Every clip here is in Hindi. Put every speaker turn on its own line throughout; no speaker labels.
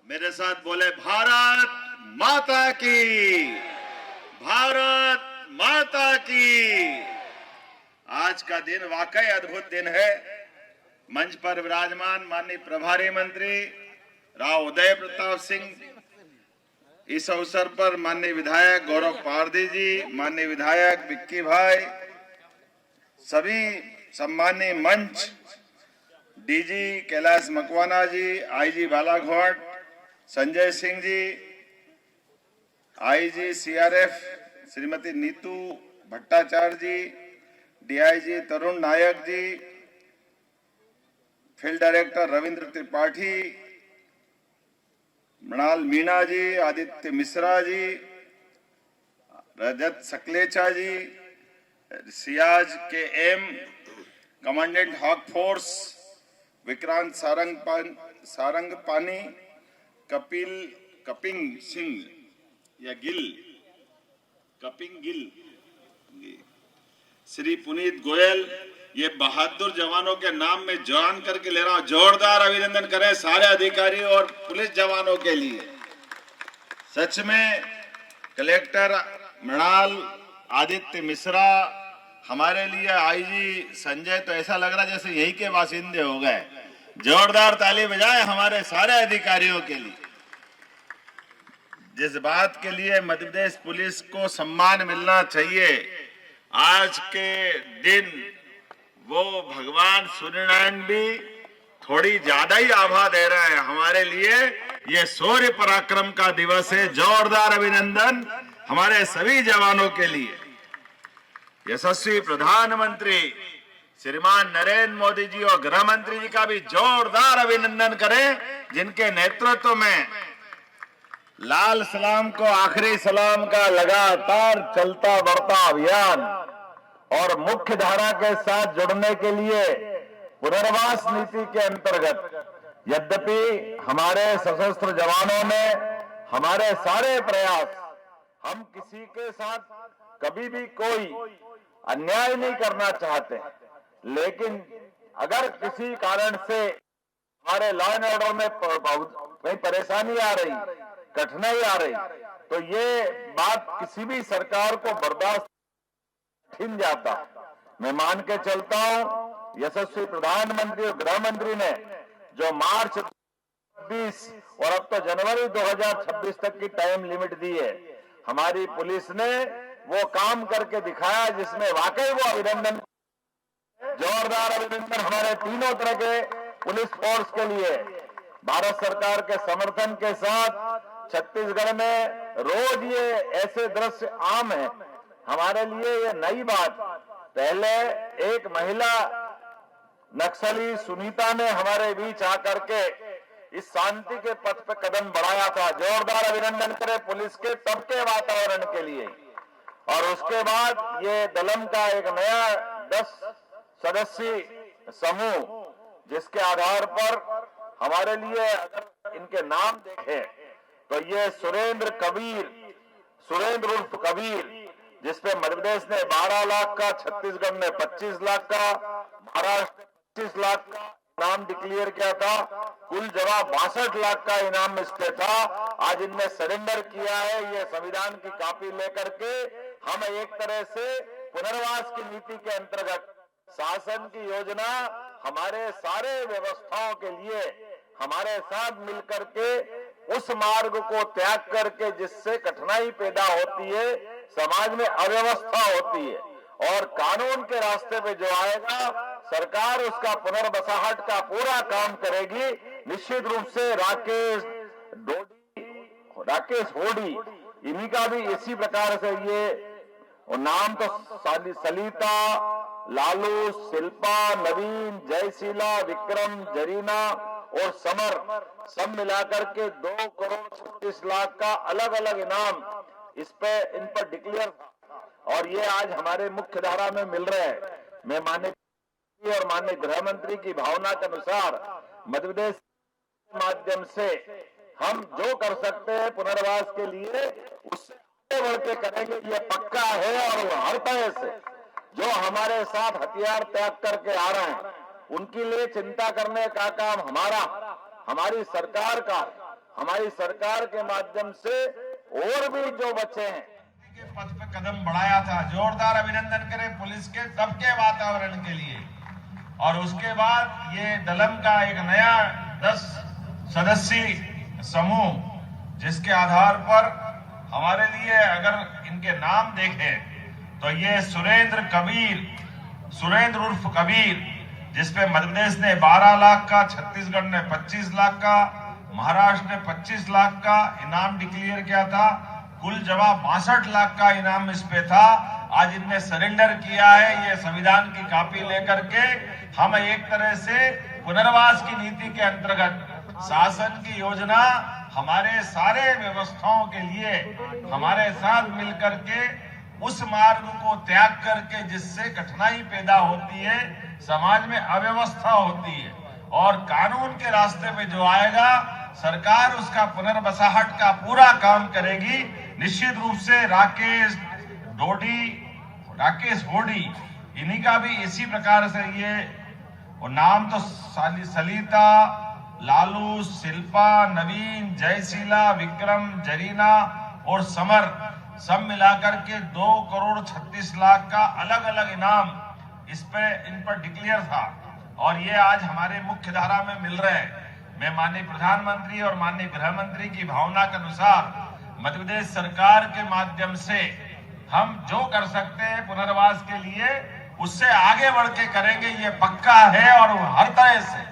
मेरे साथ बोले भारत माता की, भारत माता की। आज का दिन वाकई अद्भुत दिन है। मंच पर विराजमान माननीय प्रभारी मंत्री राव उदय प्रताप सिंह, इस अवसर पर माननीय विधायक गौरव पारदी जी, माननीय विधायक विक्की भाई, सभी सम्मानीय मंच, DG Kailash Makwana ji, IG Balaghat Sanjay Singh ji, IG CRF Shrimati Neetu Bhattacharya ji, DIG Tarun Nayak ji, field director Ravindra Tripathi, Mrinal Meena ji, Aditya Mishra ji, Rajat Sakalecha ji, Siyaz K M, commandant Hawk Force Vikrant Sarangpani, Kaping Singh या कपिंग गिल, श्री पुनीत गोयल, ये बहादुर जवानों के नाम में जान करके ले रहा हूं। जोरदार अभिनंदन करें सारे अधिकारियों और पुलिस जवानों के लिए। सच में कलेक्टर मृणाल, आदित्य मिश्रा, हमारे लिए आईजी संजय, तो ऐसा लग रहा जैसे यही के बासिंदे हो गए। जोरदार ताली बजाए हमारे सारे अधिकारियों के लिए। जिस बात के लिए मध्य प्रदेश पुलिस को सम्मान मिलना चाहिए, आज के दिन वो भगवान सूर्यनारायण भी थोड़ी ज्यादा ही आभा दे रहे हैं हमारे लिए। ये शौर्य पराक्रम का दिवस है। जोरदार अभिनंदन हमारे सभी जवानों के लिए। यशस्वी प्रधानमंत्री श्रीमान नरेंद्र मोदी जी और गृह मंत्री जी का भी जोरदार अभिनंदन करें, जिनके नेतृत्व में लाल सलाम को आखिरी सलाम का लगातार चलता बढ़ता अभियान और मुख्य धारा के साथ जुड़ने के लिए पुनर्वास नीति के अंतर्गत यद्यपि हमारे सशस्त्र जवानों ने हमारे सारे प्रयास, हम किसी के साथ कभी भी कोई अन्याय नहीं करना चाहते, लेकिन अगर किसी कारण से हमारे लॉ एंड ऑर्डर में कहीं परेशानी आ रही, कठिनाई आ रही, तो ये बात किसी भी सरकार को बर्दाश्त छिन जाता। मैं मान के चलता हूं, यशस्वी प्रधानमंत्री और गृह मंत्री ने जो मार्च 20 और अब तो जनवरी 2026 तक की टाइम लिमिट दी है, हमारी पुलिस ने वो काम करके दिखाया जिसमें वाकई वो अभिनंदन, जोरदार अभिनंदन हमारे तीनों तरह के पुलिस फोर्स के लिए। भारत सरकार के समर्थन के साथ छत्तीसगढ़ में रोज ये ऐसे दृश्य आम है, हमारे लिए ये नई बात। पहले एक महिला नक्सली सुनीता ने हमारे बीच आकर के इस शांति के पथ पे कदम बढ़ाया था। जोरदार अभिनंदन करें पुलिस के तब के वातावरण के लिए। और उसके बाद ये दलम का एक नया 10 सदस्यीय समूह, जिसके आधार पर हमारे लिए अगर इनके नाम देखें तो ये सुरेंद्र उर्फ कबीर, जिसपे मध्य प्रदेश ने 12 लाख का, छत्तीसगढ़ ने 25 लाख का, महाराष्ट्र ने 25 लाख का इनाम डिक्लेयर किया था, कुल जवाब 62 लाख का इनाम इस पे था। आज इनने सरेंडर किया है ये संविधान की कॉपी लेकर के। हम एक तरह से पुनर्वास की नीति के अंतर्गत शासन की योजना हमारे सारे व्यवस्थाओं के लिए हमारे साथ मिलकर के उस मार्ग को त्याग करके जिससे कठिनाई पैदा होती है, समाज में अव्यवस्था होती है, और कानून के रास्ते पे जो आएगा सरकार उसका पुनर्बसाहट का पूरा काम करेगी। निश्चित रूप से राकेश होडी, इन्हीं का भी इसी प्रकार से ये नाम तो सलिता, लालू, शिल्पा, नवीन, जयशीला, विक्रम, जरीना और समर सब मिलाकर के 2 करोड़ 36 लाख का अलग अलग इनाम इन पर डिक्लेयर था, और ये आज हमारे मुख्य धारा में मिल रहे हैं। मैं माननीय और माननीय गृह मंत्री की भावना के अनुसार मध्य प्रदेश के माध्यम से हम जो कर सकते हैं पुनर्वास के लिए उससे बढ़ के करेंगे, ये पक्का है। और हर तरह से जो हमारे साथ हथियार त्याग करके आ रहे हैं उनके लिए चिंता करने का काम हमारी सरकार का, हमारी सरकार के माध्यम से और भी जो बचे हैं के पथ पे कदम बढ़ाया था। जोरदार अभिनंदन करें पुलिस के सबके वातावरण के लिए। और उसके बाद ये दलम का एक नया 10 सदस्यीय समूह, जिसके आधार पर हमारे लिए अगर इनके नाम देखें तो ये सुरेंद्र उर्फ कबीर, जिसपे मध्य प्रदेश ने 12 लाख का, छत्तीसगढ़ ने 25 लाख का, महाराष्ट्र ने 25 लाख का इनाम डिक्लेयर किया था। कुल जवाब 62 लाख का इनाम इस पे था। आज इनने सरेंडर किया है। ये संविधान की कॉपी लेकर के हम एक तरह से पुनर्वास की नीति के अंतर्गत शासन की योजना हमारे सारे व्यवस्थाओं के लिए हमारे साथ मिलकर के उस मार्ग को त्याग करके जिससे कठिनाई पैदा होती है, समाज में अव्यवस्था होती है और कानून के रास्ते पे जो आएगा सरकार उसका पुनर्बसाहट का पूरा काम करेगी। निश्चित रूप से राकेश होडी इन्हीं का भी इसी प्रकार से ये और नाम तो सलिता, लालू, शिल्पा, नवीन, जयशीला, विक्रम, जरीना और समर सब मिलाकर के 2,36,00,000 का अलग अलग इनाम इन पर डिक्लेयर था और ये आज हमारे मुख्य धारा में मिल रहे हैं। मैं माननीय प्रधानमंत्री और माननीय गृह मंत्री की भावना के अनुसार मध्य प्रदेश सरकार के माध्यम से हम जो कर सकते हैं पुनर्वास के लिए उससे आगे बढ़ के करेंगे, ये पक्का है। और हर तरह से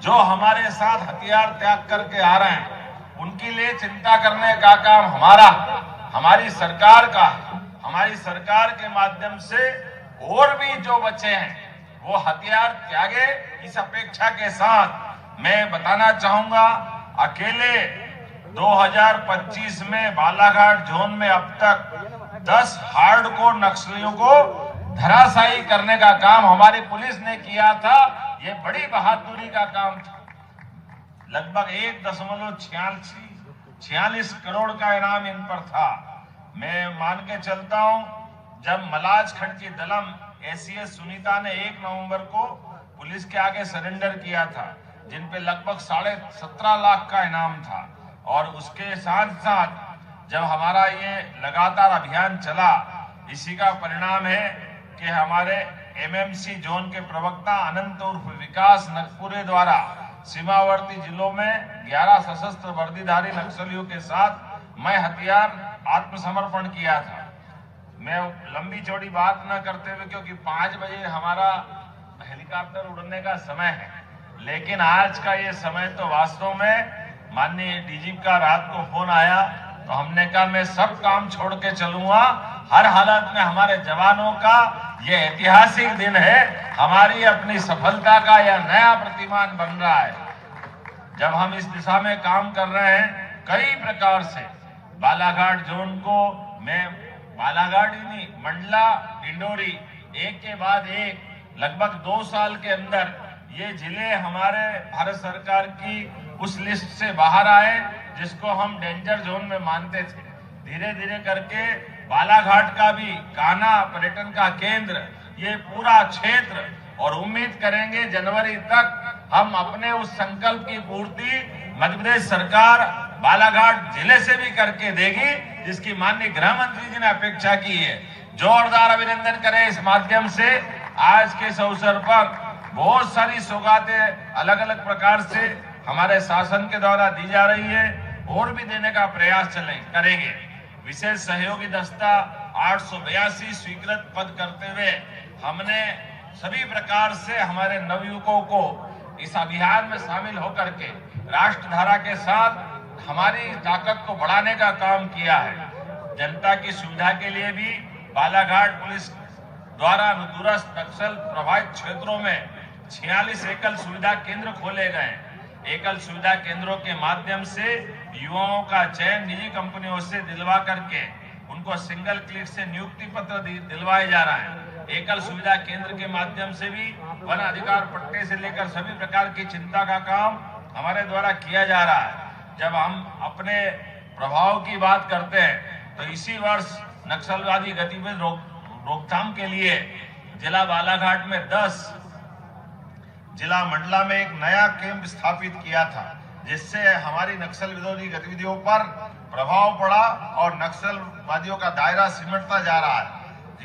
जो हमारे साथ हथियार त्याग करके आ रहे हैं उनके लिए चिंता करने का काम हमारी सरकार का। हमारी सरकार के माध्यम से और भी जो बचे हैं वो हथियार त्यागे, इस अपेक्षा के साथ मैं बताना चाहूंगा अकेले 2025 में बालाघाट जोन में अब तक 10 हार्डकोर नक्सलियों को धराशायी करने का काम हमारी पुलिस ने किया था। ये बड़ी बहादुरी का काम था। लगभग 1.46 करोड़ का इनाम इन पर था। मैं मान के चलता हूं जब मलाज खंड की दलम एसीएस सुनीता ने 1 नवंबर को पुलिस के आगे सरेंडर किया था, जिन पे लगभग 17.5 लाख का इनाम था। और उसके साथ साथ जब हमारा ये लगातार अभियान चला, इसी का परिणाम है कि हमारे एमएमसी जोन के प्रवक्ता अनंत उर्फ विकास नगपुरे द्वारा सीमावर्ती जिलों में 11 सशस्त्र वर्दीधारी नक्सलियों के साथ मैं हथियार आत्मसमर्पण किया था। मैं लंबी चौड़ी बात न करते हुए, क्योंकि 5 बजे हमारा हेलीकॉप्टर उड़ने का समय है, लेकिन आज का ये समय तो वास्तव में माननीय डीजी का रात को फोन आया तो हमने कहा मैं सब काम छोड़ के चलूंगा। हर हालत में हमारे जवानों का ये ऐतिहासिक दिन है, हमारी अपनी सफलता का यह नया प्रतिमान बन रहा है। जब हम इस दिशा में काम कर रहे हैं कई प्रकार से बालाघाट जोन को, मैं बालाघाट ही नहीं, मंडला, डिंडोरी, एक के बाद एक लगभग 2 साल के अंदर ये जिले हमारे भारत सरकार की उस लिस्ट से बाहर आए जिसको हम डेंजर जोन में मानते थे। धीरे धीरे करके बालाघाट का भी कान्हा पर्यटन का केंद्र, ये पूरा क्षेत्र, और उम्मीद करेंगे जनवरी तक हम अपने उस संकल्प की पूर्ति मध्य प्रदेश सरकार बालाघाट जिले से भी करके देगी, जिसकी माननीय गृह मंत्री जी ने अपेक्षा की है। जोरदार अभिनंदन करें इस माध्यम से। आज के इस अवसर पर बहुत सारी सौगातें अलग अलग प्रकार से हमारे शासन के द्वारा दी जा रही है और भी देने का प्रयास करेंगे। विशेष सहयोगी दस्ता 882 स्वीकृत पद करते हुए हमने सभी प्रकार से हमारे नवयुवकों को इस अभियान में शामिल होकर के राष्ट्रधारा के साथ हमारी ताकत को बढ़ाने का काम किया है। जनता की सुविधा के लिए भी बालाघाट पुलिस द्वारा दूरस्थ नक्सल प्रभावित क्षेत्रों में 46 एकल सुविधा केंद्र खोले गए। एकल सुविधा केंद्रों के माध्यम से युवाओं का चयन निजी कंपनियों से दिलवा करके उनको सिंगल क्लिक से नियुक्ति पत्र दिलवाए जा रहा है। एकल सुविधा केंद्र के माध्यम से भी वन अधिकार पट्टे से लेकर सभी प्रकार की चिंता का काम हमारे द्वारा किया जा रहा है। जब हम अपने प्रभाव की बात करते हैं तो इसी वर्ष नक्सलवादी गतिविधि रोकथाम के लिए जिला बालाघाट में 10, जिला मंडला में एक नया कैंप स्थापित किया था। जिससे हमारी नक्सल विरोधी गतिविधियों पर प्रभाव पड़ा और नक्सलवादियों का दायरा सिमटता जा रहा है।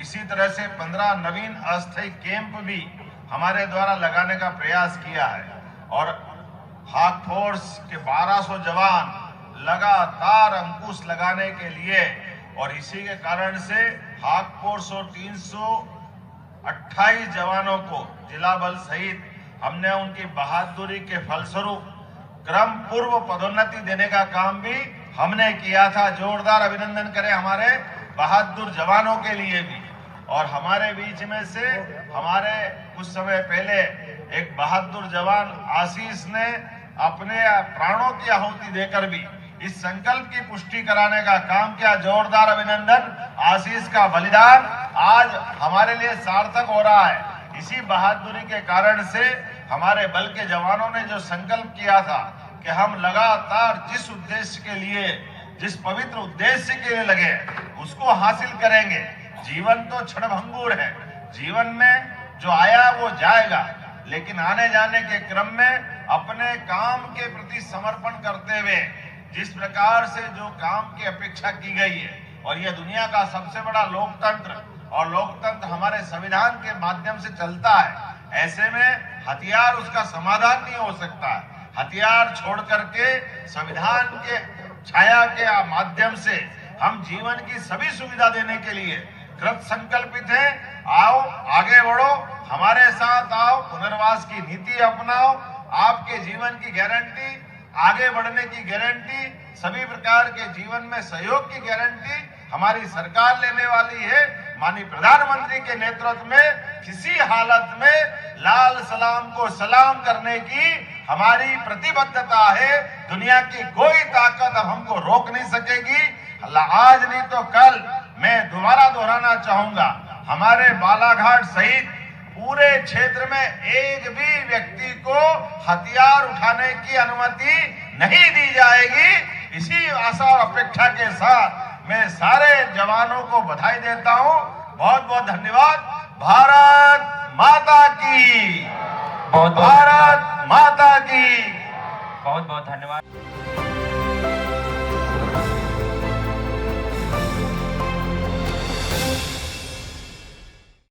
इसी तरह से 15 नवीन अस्थायी कैंप भी हमारे द्वारा लगाने का प्रयास किया है और हाक फोर्स के 1200 जवान लगातार अंकुश लगाने के लिए और इसी के कारण से हाक फोर्स और 328 जवानों को जिला बल सहित हमने उनकी बहादुरी के फलस्वरूप क्रम पूर्व पदोन्नति देने का काम भी हमने किया था। जोरदार अभिनंदन करें हमारे बहादुर जवानों के लिए भी। और हमारे बीच में से हमारे कुछ समय पहले एक बहादुर जवान आशीष ने अपने प्राणों की आहुति देकर भी इस संकल्प की पुष्टि कराने का काम किया। जोरदार अभिनंदन। आशीष का बलिदान आज हमारे लिए सार्थक हो रहा है। इसी बहादुरी के कारण से हमारे बल के जवानों ने जो संकल्प किया था कि हम लगातार जिस उद्देश्य के लिए, जिस पवित्र उद्देश्य के लिए लगे उसको हासिल करेंगे। जीवन तो क्षणभंगुर है, जीवन में जो आया वो जाएगा, लेकिन आने जाने के क्रम में अपने काम के प्रति समर्पण करते हुए जिस प्रकार से जो काम की अपेक्षा की गई है और यह दुनिया का सबसे बड़ा लोकतंत्र और लोकतंत्र हमारे संविधान के माध्यम से चलता है, ऐसे में हथियार उसका समाधान नहीं हो सकता है। हथियार छोड़ करके संविधान के छाया के माध्यम से हम जीवन की सभी सुविधा देने के लिए कृत संकल्पित हैं। आओ आगे बढ़ो, हमारे साथ आओ, पुनर्वास की नीति अपनाओ। आपके जीवन की गारंटी, आगे बढ़ने की गारंटी, सभी प्रकार के जीवन में सहयोग की गारंटी हमारी सरकार लेने वाली है। माननीय प्रधानमंत्री के नेतृत्व में किसी हालत में लाल सलाम को सलाम करने की हमारी प्रतिबद्धता है। दुनिया की कोई ताकत अब हमको रोक नहीं सकेगी। आज नहीं तो कल मैं दोबारा दोहराना चाहूंगा, हमारे बालाघाट सहित पूरे क्षेत्र में एक भी व्यक्ति को हथियार उठाने की अनुमति नहीं दी जाएगी। इसी आशा और अपेक्षा के साथ मैं सारे जवानों को बधाई देता हूं। बहुत बहुत धन्यवाद। भारत माता की, भारत माता की।
बहुत बहुत धन्यवाद।